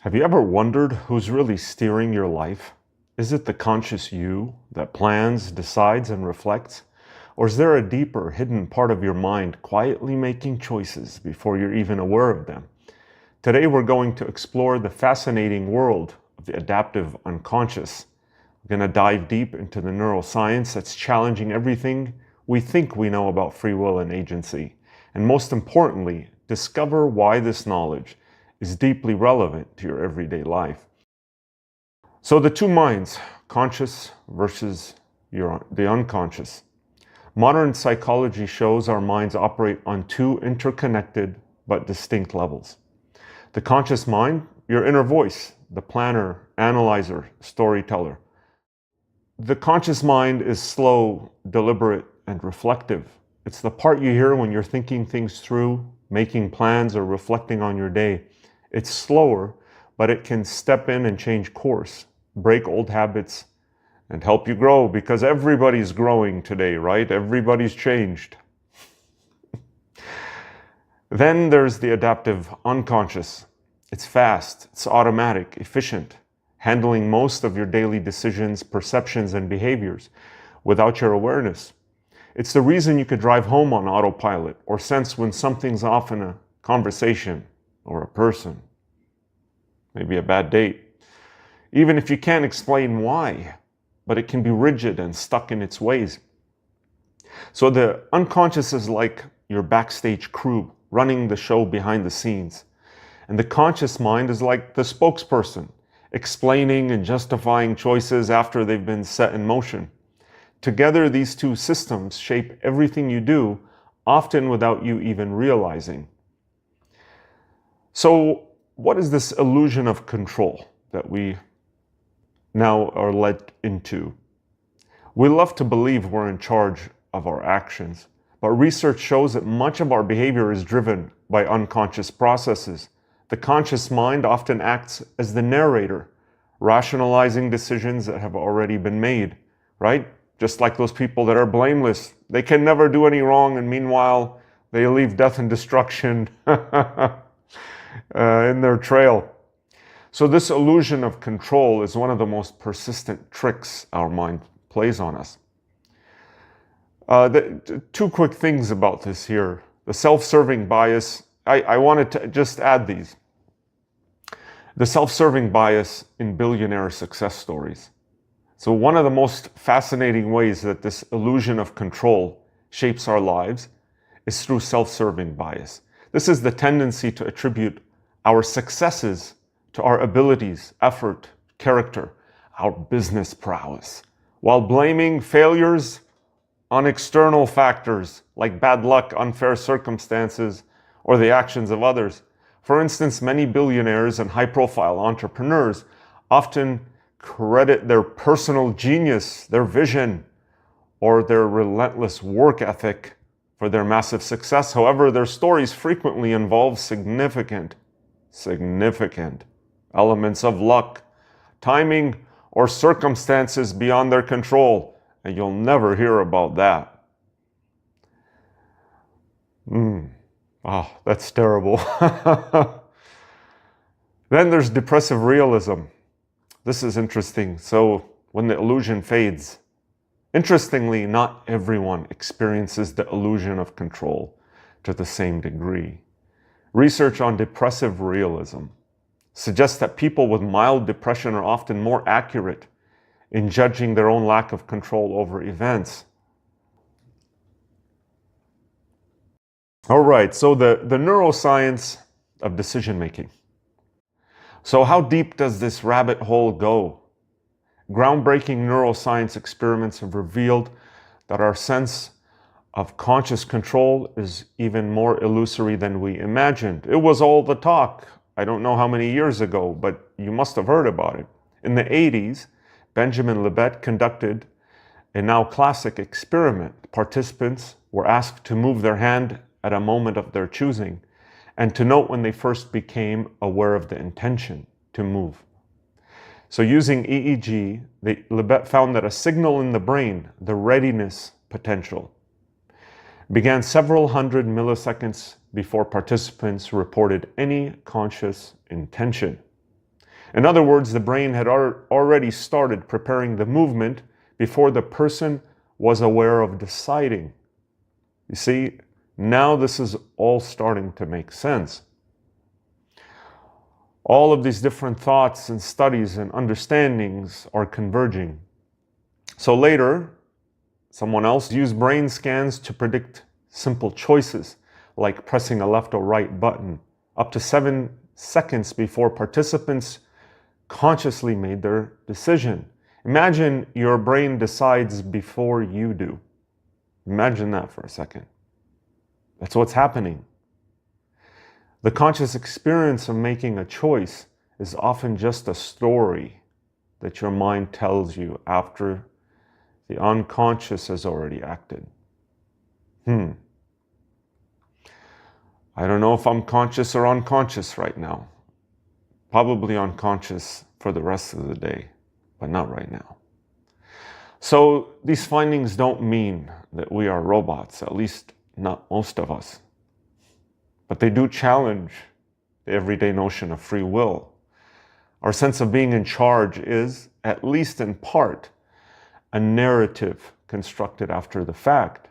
Have you ever wondered who's really steering your life? Is it the conscious you that plans, decides, and reflects? Or is there a deeper, hidden part of your mind quietly making choices before you're even aware of them? Today we're going to explore the fascinating world of the adaptive unconscious. We're going to dive deep into the neuroscience that's challenging everything we think we know about free will and agency. And most importantly, discover why this knowledge is deeply relevant to your everyday life. So the two minds, conscious versus the unconscious. Modern psychology shows our minds operate on two interconnected but distinct levels. The conscious mind, your inner voice, the planner, analyzer, storyteller. The conscious mind is slow, deliberate, and reflective. It's the part you hear when you're thinking things through, making plans, or reflecting on your day. It's slower, but it can step in and change course, break old habits, and help you grow, because everybody's growing today, right? Everybody's changed. Then there's the adaptive unconscious. It's fast, it's automatic, efficient, handling most of your daily decisions, perceptions, and behaviors without your awareness. It's the reason you could drive home on autopilot or sense when something's off in a conversation or a person, maybe a bad date, even if you can't explain why, but it can be rigid and stuck in its ways. So the unconscious is like your backstage crew running the show behind the scenes. And the conscious mind is like the spokesperson, explaining and justifying choices after they've been set in motion. Together, these two systems shape everything you do, often without you even realizing. So, what is this illusion of control that we now are led into? We love to believe we're in charge of our actions, but research shows that much of our behavior is driven by unconscious processes. The conscious mind often acts as the narrator, rationalizing decisions that have already been made, right? Just like those people that are blameless. They can never do any wrong, and meanwhile, they leave death and destruction in their trail. So this illusion of control is one of the most persistent tricks our mind plays on us. Two quick things about this here. The self-serving bias, I wanted to just add these. The self-serving bias in billionaire success stories. So one of the most fascinating ways that this illusion of control shapes our lives is through self-serving bias. This is the tendency to attribute our successes to our abilities, effort, character, our business prowess, while blaming failures on external factors like bad luck, unfair circumstances, or the actions of others. For instance, many billionaires and high-profile entrepreneurs often credit their personal genius, their vision, or their relentless work ethic for their massive success. However, their stories frequently involve significant elements of luck, timing, or circumstances beyond their control, and you'll never hear about that. Oh, that's terrible. Then there's depressive realism. This is interesting. So when the illusion fades, interestingly, not everyone experiences the illusion of control to the same degree. Research on depressive realism suggests that people with mild depression are often more accurate in judging their own lack of control over events. All right, so the neuroscience of decision making. So how deep does this rabbit hole go? Groundbreaking neuroscience experiments have revealed that our sense of conscious control is even more illusory than we imagined. It was all the talk, I don't know how many years ago, but you must have heard about it. In the 80s, Benjamin Libet conducted a now classic experiment. Participants were asked to move their hand at a moment of their choosing and to note when they first became aware of the intention to move. So using EEG, Libet found that a signal in the brain, the readiness potential, began several hundred milliseconds before participants reported any conscious intention. In other words, the brain had already started preparing the movement before the person was aware of deciding. You see, now this is all starting to make sense. All of these different thoughts and studies and understandings are converging. So later, someone else used brain scans to predict simple choices, like pressing a left or right button, up to 7 seconds before participants consciously made their decision. Imagine your brain decides before you do. Imagine that for a second. That's what's happening. The conscious experience of making a choice is often just a story that your mind tells you after the unconscious has already acted. I don't know if I'm conscious or unconscious right now. Probably unconscious for the rest of the day, but not right now. So these findings don't mean that we are robots, at least not most of us. But they do challenge the everyday notion of free will. Our sense of being in charge is, at least in part, a narrative constructed after the fact.